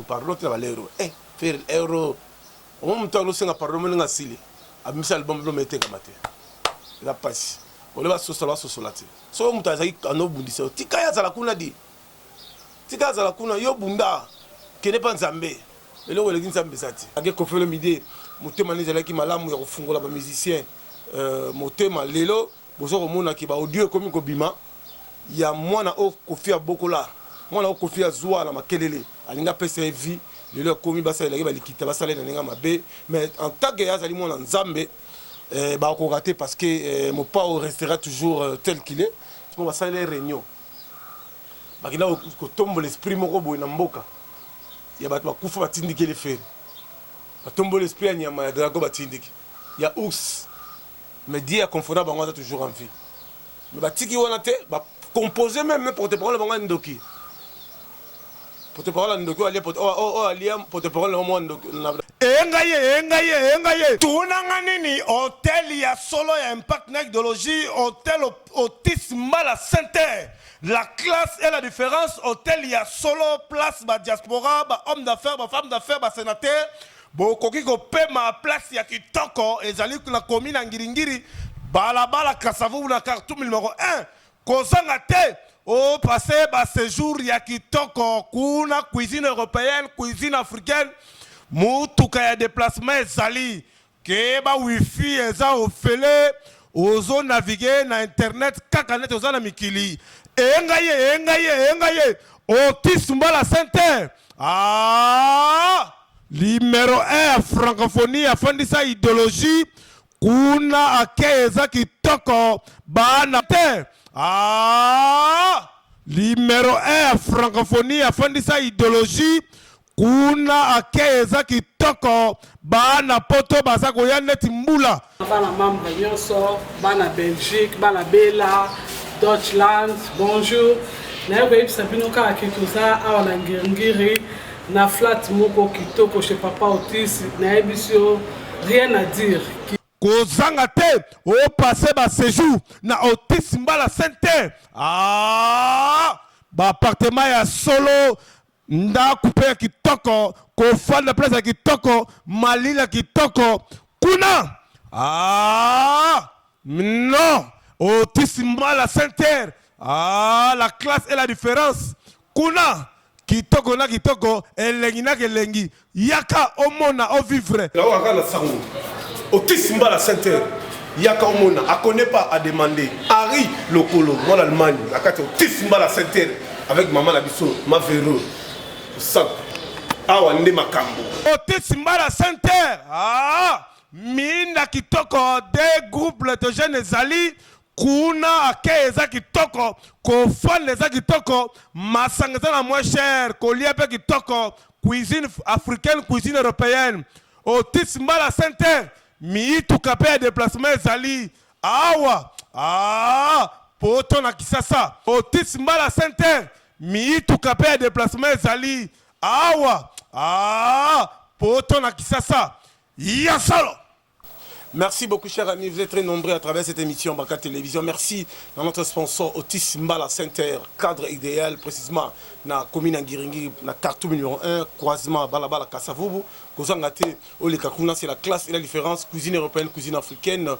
pardon te ba l'euro faire euro on monte no senga pardon mo nga sili abimisa album lo mete kamate la passe on va sosolate so monte azaki ano bundisa tika ya zala kuna di tika zala kuna yo bunda kene pa nzambe eloko leki nzambe sati age kofelo midi motema nezalaki malamu ya kofungola ba musicien motema lelo bozo komona ki ba audio komi kobima ya mwana o kofia bokola mwana o kofia zwa na makelele alinga pesa vie lelo komi basa elaki balikita basala na ninga mabe mais en tant que azali mwana nzambe ba ko rater parce que mon pas restera toujours tel qu'il est bon basala les réunions bakina ko tombo l'esprit moko boy na mboka ya bato bakufa batindiki le fer batombo l'esprit ya nyama ya drago batindiki ya ours mais Dieu a confondu bango toujours en vie mais batiki wana te ba composer même porte-parole bango ndoki porte-parole ndoki ali ali porte-parole mo ndoki engaye tunanga nini hôtel ya solo ya impact na idéologie hôtel Otis Mbala Center. La classe et la différence, hôtel il y a solo place ba diaspora, ba homme d'affaires, ba femme d'affaires, ba sénateur. Bo koki ko pe ma place ya kitoko ezali na commune Ngiringiri, bala Kasavu na Khartoum numéro 1. Kozanga te au passé ba séjour ya kitoko kuna cuisine européenne, cuisine africaine. Mutuka ya déplacement ezali ke ba wifi eza ofele ozo naviguer na internet kaka net ozo na mikili. Engaye Otis Mbala Center. Numéro 1 francophonie afandisa idéologie kuna akeza kitoko bana te. Numéro 1 francophonie afandisa idéologie kuna akeza kitoko bana poto baza koya neti mbula bana membre nyonso bana Belgique bana Bela Deutschland, bonjour. Na yoka yipsa bino kaka kituza awa na Ngiringiri na flat moko kitoko chez Papa Otis na yebisio rien à dire. Kozanga te o passer ba séjour na Otis Mbala Center. Ba appartement ya solo nda couper kitoko ko fanda place ya kitoko malila kitoko kuna. Non. Otis Mbala Center. La classe et la différence. Kuna kitoko na kitoko elengi na kelengi yaka omona o vivre. La waka na sango. Otis Mbala Center. Yaka omona a connaît pas à demander. Harry Lokolo moi l'Allemagne. La carte Otis Mbala Center avec maman la biso ma véro. Ça. Awande makambo. Otis Mbala Center. Minda kitoko des groupes de jeunes zali kuna akeza kitoko kofan les kitoko masangeza na moins cher kolia pe kitoko cuisine africaine cuisine européenne. Otis Mbala Center mi tukape déplacement zali poto na kisasa. Otis Mbala Center mi tukape déplacement zali poto na kisasa ya solo. Merci beaucoup, chers amis. Vous êtes très nombreux à travers cette émission Baka Télévision. Merci à notre sponsor Otis Mbala Center, cadre idéal, précisément dans la commune Ngiringiri, dans Khartoum numéro 1, croisement Balabala Kasavubu. Kozangate, Olekakuna, c'est la classe et la différence. Cuisine européenne, cuisine africaine.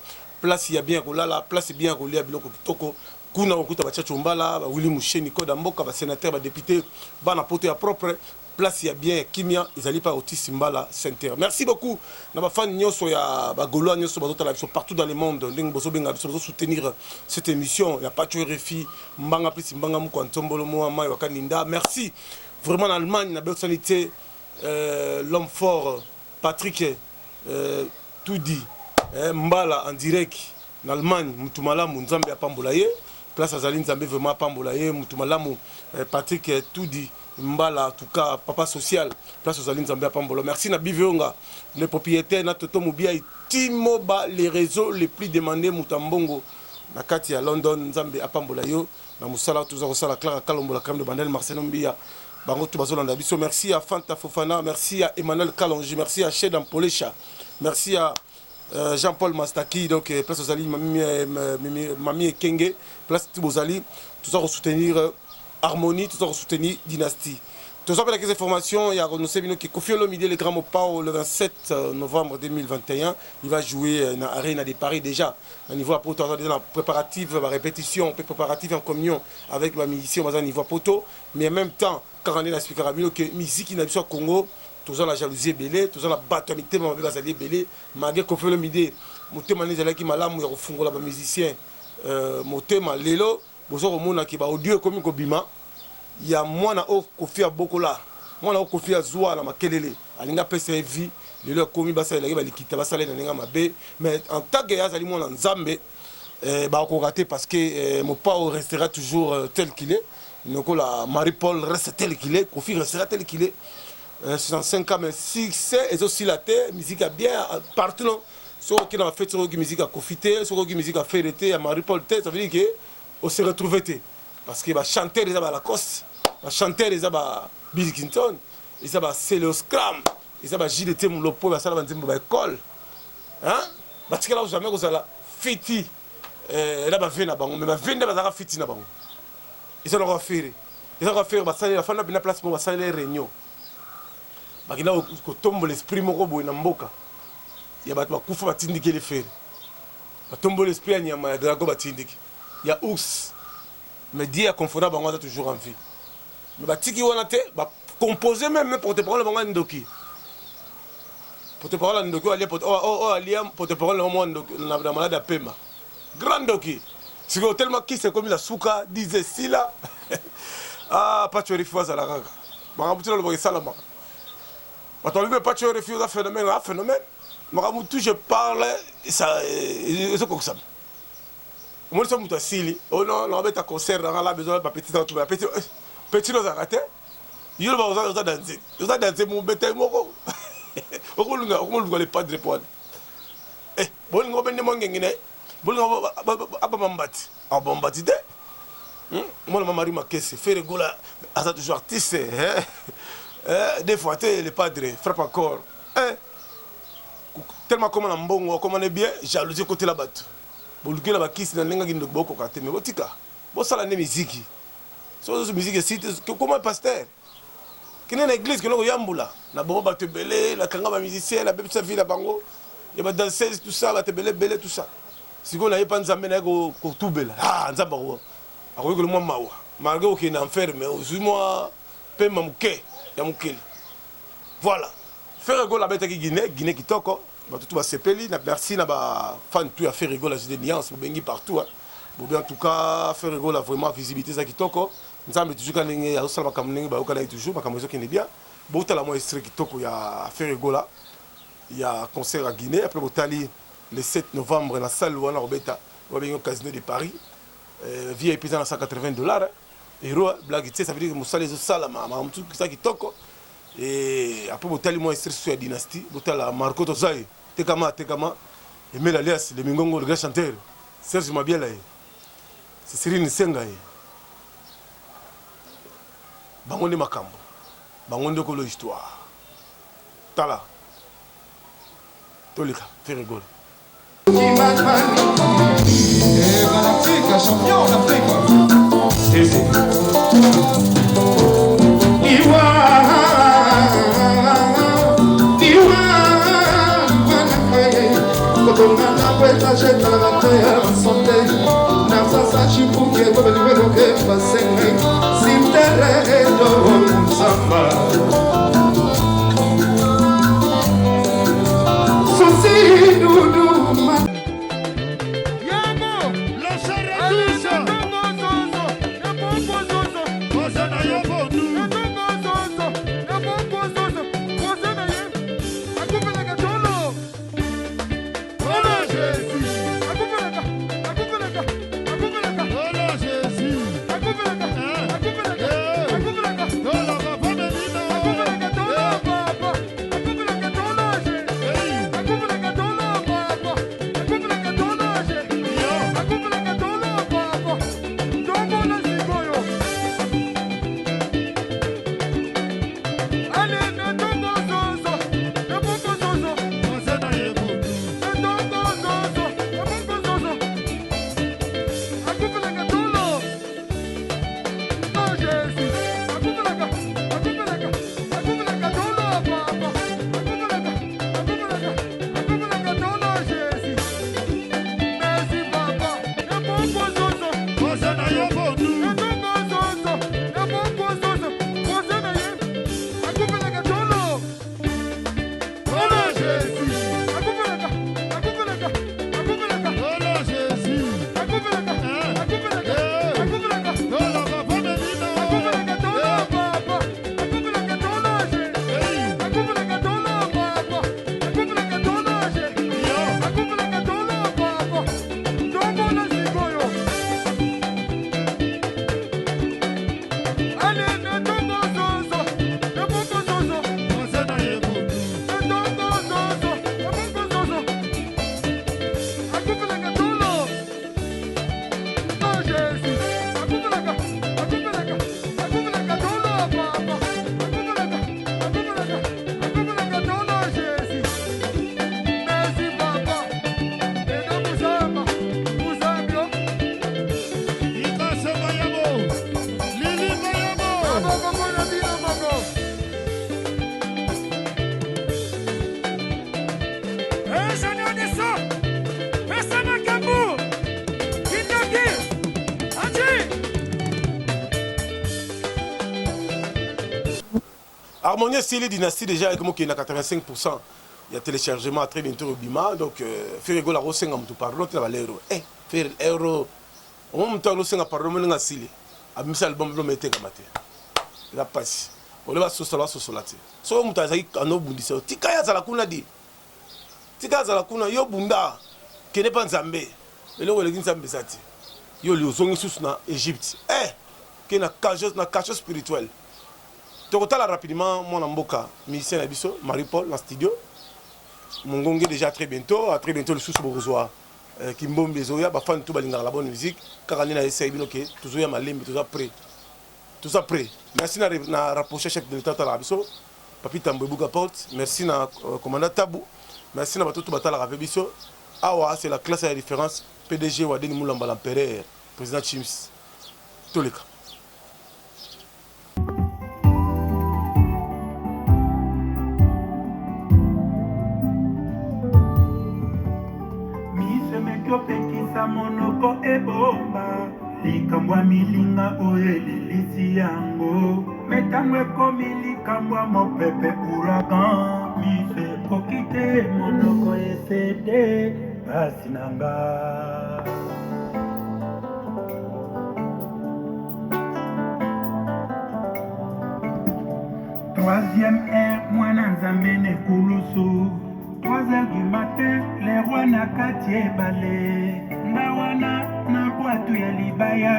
Place, il y a bien roulé là, place, bien roulé à Biloko Kitoko. Kuna Okuta Bachachumbala, Willy Mouché, Nico Damboka, sénateur, député, Bana Poté à propre. Place il y a bien Kimia, ils allaient pas Otis Mbala Center. Merci beaucoup. Na ba fan nyonso ya ba golo nyonso ba la partout dans le monde. Nding bozo benga biso soutenir cette émission. Il y a pas de RFI, mbanga plus mbanga mu kwantombolo mo ma wakaninda. Merci. Vraiment en Allemagne na personnalité l'homme fort Patrick Tudi Mbala en direct en Allemagne mutumala munzambe ya pambolaye. Place Azali Nzambe vraiment pambolaye mutumala mu Patrick Tudi Mbala, en tout cas, papa social, place aux Alines Zambia Pambolo. Merci na Bivionga, les propriétaires, na Toto Mobia, Timoba, les réseaux les plus demandés, Moutambongo, na Kati à London, Nzambe à Pambolayo, na Moussala, tous à Clara Kalombo, la crème de Bandel, Marcel Mbia, Bango Toubazola Biso. Merci à Fanta Fofana, merci à Emmanuel Kalonji, merci à Shedan Polecha, merci à Jean-Paul Mastaki, donc place aux Alines, Mami Kenge, place aux Alines, tout ça pour soutenir. Harmonie, tout ça soutenir Dynastie. Tous les des informations, il y a renoncé qui Kofi Olomide le Grand Mopao le 27 novembre 2021. Il va jouer dans l'Arena de Paris déjà. Au niveau à Poto, dans la préparative, la répétition, préparative en communion avec la musicien au niveau à Poto. Mais en même temps, quand on est dans l'explication, que la musique qui n'a pas au Congo, tous la jalousie belé, tous la bâtonité, mais on belé. Malgré Kofi Olomide, moté mané qui malam, il y a au fond la musicien, moté malelo, bozo au monde qui va audio comme Kobima. Il y a moi au Kofi à Bokola, moi au Kofi à Zoua na makelele, alinga pese vie, le leur commis basa il va likita basa le na mabe, mais en tant que yazali moi en Zambé, bah on raté parce que mon père restera toujours tel qu'il est, donc la Marie-Paul reste tel qu'il est, Kofi restera tel qu'il est, 65 ans mais si c'est et aussi la terre, musique a bien partout non, sur qui dans fait sur qui musique a profité, sur qui musique a fait l'été à Marie-Paul tête, ça veut dire que on se retrouve parce que va chanter les abats Lacoste, va chanter les abats Bill Clinton, les abats Célio Scram, les abats JDT Moulopo, va savoir dans une école, hein? Parce que là où jamais vous allez fêter, là va venir à Bango, mais va venir à fêter à Bango. Ils sont encore faire, ils sont encore faire, va salir la fin de la place pour va salir les réunions. Parce que là où tombe l'esprit mon robot na mboka, il y a battu kufa batindiki les faire, va tomber l'esprit à Niama Drago batindiki, il y a ours. Mais Dieu a confondu Bango toujours en vie. Mais Batiki Wanate, composer même pour te parler Bango Ndoki. Pour te parler Ndoki, aller pour te parler au monde la malade à Pema. Grand Ndoki. Si vous tellement qui c'est comme la souka, disait si là. Ah, pas tu refuse à la raga. Marabutu le voyez salama. Attends, pas tu refuses à phénomène, à phénomène. Marabutu je parle, ça, c'est comme ça. Moi je suis Sili. Oh non, on va concert dans la besoin de petit petit nos arrêtés. Il va danser. Il va danser mon bête moko. On le pas de répondre. Eh, bon on va demander ngine. Bon on va abambati. Abambati de. Moi ma mari ma caisse faire rigola à toujours artiste. Des fois le padre frappe encore. Tellement comme on mbongo, comme on est bien, jalousie côté la batte. Bolukela la bakisi na lenga kindo boko kate me botika bosala ne musique so musique site comment pasteur kine na église que no yambula na bobo batebele la kanga ba musicien la bebe sa vie la bango ya ba danseuse tout ça batebele belé tout ça siko na yepa nzambe na ko tubela ah nzamba ko akoyiko le mwa mawa malgré que na enferme moi pe mamuke ya mukeli voilà faire go la bête qui Guinée kitoko tout va sepeli na merci na ba fan tout a fait rigoler la nuance bengi partout bon en tout cas faire rigoler vraiment visibilité ça kitoko nzambe toujours quand ngi ya sala makamningi ba okala toujours makamozo qui est bien bon tala moi extrait kitoko ya faire rigoler il y a concert à Guinée après botali le 7 novembre la salle wana Robeta au casino de Paris VIP dans $180 héros blague ça veut dire que musala les sala ma tout ça kitoko. Et après, vous avez extrait sur la dynastie, vous avez Marco Tozaï, Tekama, Emile Alias, le Mingongo, le grand chanteur, Serge Mabiela, c'est Cyril Nsenga. Bangonde Makambo, Bangonde Kolo Histoire. Tala, Tolika, fais rigoler. Champion d'Afrique. Jeta la batalla sonde na sasa chipuke kwa liwelo ke pasenge simtere do samba sosi dudu yamo la sharatusa ya bombo zozo ozana ya bombo zozo ya bombo zozo ozana ya akupela katolo Jésus. Harmonie Style Dynastie déjà avec moi qui est à 85%. Il y a téléchargement très bientôt au Bima. Donc, faire la rose en tout pardon, tu vas l'euro. Faire l'euro. On me tourne aussi en pardon, mais on a Style. A mis ça album, on mettait comme ça. La passe. On va se sola sur la tête. So on t'a dit en obundi ça. Tikaya za la kuna di. Tikaya za la kuna yo bunda. Kene pas Nzambe. Et là on le dit Nzambe sati. Yo li ozongi sous na Égypte. Que na cage spirituelle. Tu retala rapidement mon amboka musicien na biso Marie-Paul dans studio. Mon gongé déjà très bientôt le sous bourgeois. Kimbombe zoya ba fan tout balinga la bonne musique. Car na essaye binoké toujours ya malembe toujours prêt. Tout ça prêt. Merci na rapproché chef de l'État à la biso. Papi Tambouga porte. Merci na commandant Tabou. Merci na batoto batala avec biso. Awa c'est la classe à la différence. PDG Wadeni Moulamba l'empereur, président Chims. Tous les cas. Mise mekyo pekisa monoko ebomba. Likambwa milinga oyelelisi yango. Metango ekomi likambwa mopepe ouragan. Mise kokite monoko esede basi nanga. Troisième air, mwana nzambe ne kulusu. 3h du matin, les rois na katie balé. Ndawana na boîte ya libaya.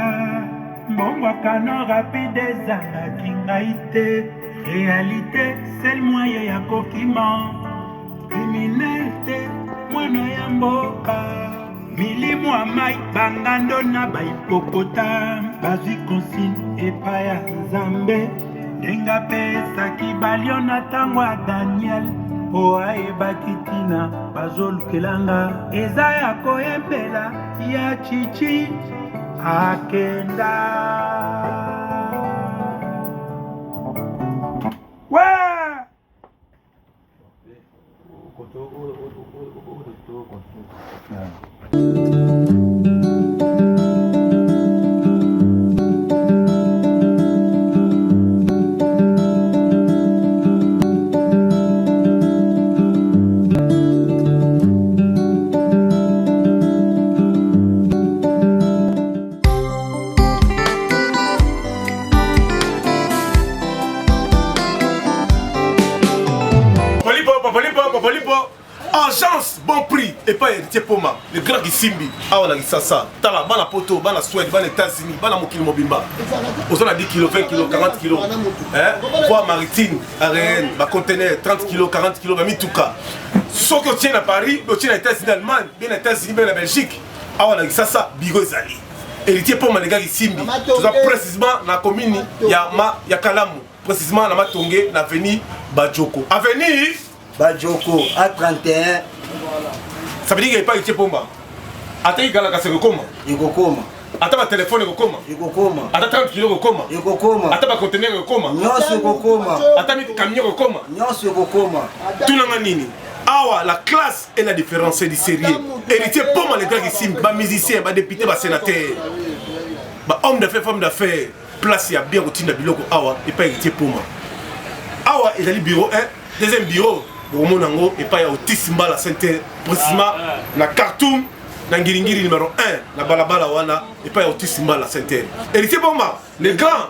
Mbongwa kano rapide zanga kingaite. Réalité, c'est le moyen ya kokima. Criminalité, mwana ya mboka. Milimu amai bangando na baipopotame. Bazwi consigne epa ya Nzambe. Denga pesa kibalio na tango ya Daniel. Oa ebakitina bazolukelanga. Eza ya koyembela ya chichi akenda. Ouais! Agence bon prix et pas héritier Poma le grand Gisimbi awa na Kisasa tala bana poto bana Suède bana États-Unis bana mokili mobimba ozana 10 kg 20 kg 40 kg voie maritime aérienne ba conteneur 30 kg 40 kg ba mituka soki otient à Paris otient à États-Unis Allemagne bien États-Unis bien la Belgique awa na Kisasa bigo ezali héritier Poma le grand Gisimbi ça précisément na commune ya Kalamu précisément na Matonge na avenue Bajoko avenue Bajoko à 31. Ça veut dire qu'il n'y a pas de Pomba. Attends, il y a un Koma. Il Koma. Attends, un téléphone est Koma. Il Koma. Attends, 30 kg Koma. Il Koma. Attends, un conteneur est Koma. Nyonso Koma. Attends, un camion est Koma. Nyonso Koma. Tout le monde. Awa, la classe est la différence du sérieux. Héritier Poma, les gars ici, les musiciens, les députés, les sénateurs, les hommes d'affaires, femmes d'affaires, place, il y a bien routine de Biloko Awa et pas héritier Poma. Awa, il y a le bureau 1, deuxième bureau. Nango et pas Otis Mbala Center précisément na Khartoum na Ngiringiri numéro 1 na balabala wana et pas Otis Mbala Center héritier Poma le grand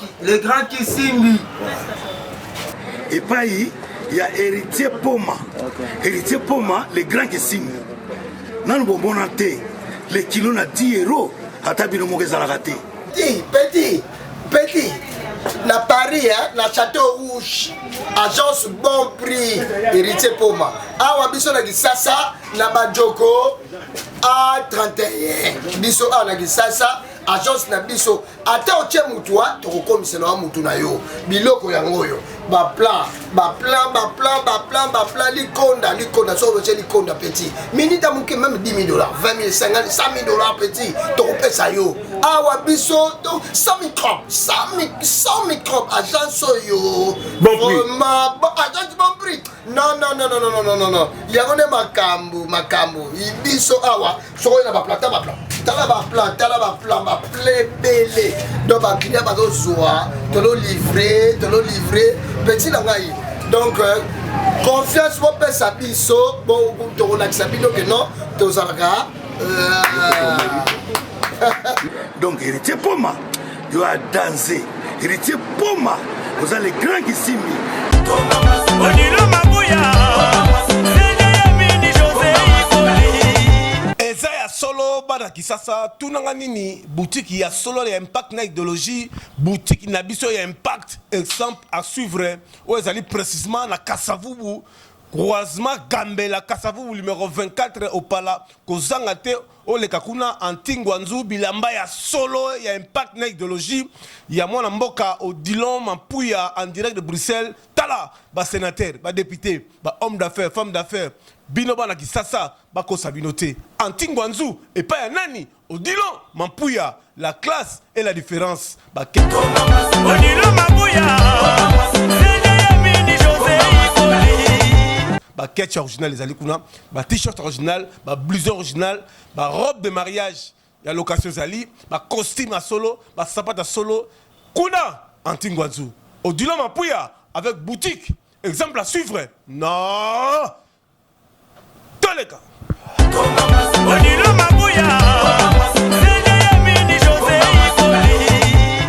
Kisimbi et pas il y a héritier Poma héritier Poma le grand Kisimbi nan bonate le kilo na 10 € ata bino mogeza la raté petit na Paris, na Château Rouge, agence bon prix, héritier Poma. Awa biso na Kisasa, na Bajoko, A31. Biso a na Kisasa, agence na biso. Ate oche mutua, toko komiselo wa mutu na yo. Biloko yango yo. Ba plan, likonda, so roche likonda petit. Minita muke même 10 000 $, 20 000, 50 000, 100 000 $ petit. Toko pesa yo. Awa biso, 100 microbes, agence yo. Bon prix. Agence bon prix. Non. Yagone makambu. Ibiso awa, so na ba plan. Tala ba plan, donc ba client ba zo zoa, te lo livrer, petit la ngai. Donc, confiance, mon père Sabiso, bon, tu relaxes Sabino que non, tu as Donc, héritier Poma, tu as dansé. Héritier Poma, vous avez les grands qui s'y eza ya solo bana kisasa tunanga nini boutique ya solo ya impact na idéologie boutique na biso ya impact exemple à suivre o ezali précisément na Kasavubu croisement Gambela Kasavubu numéro 24 au Pala kozanga te oleka kuna antingwanzu bilamba ya solo ya impact na idéologie ya mwana mboka Odilon Mampuya en direct de Bruxelles tala ba sénateur ba député ba homme d'affaires femme d'affaires bino bana kisasa bakosa bino te antingwanzu et pas ya nani Odilon Mampuya la classe et la différence ba Odilon Mampuya ba ketch original les alikuna ba t-shirt original ba blouson original ba robe de mariage ya location zali ba costume à solo ba sapato à solo kuna antingwanzu Odilon Mampuya avec boutique exemple à suivre non Toleka Odilon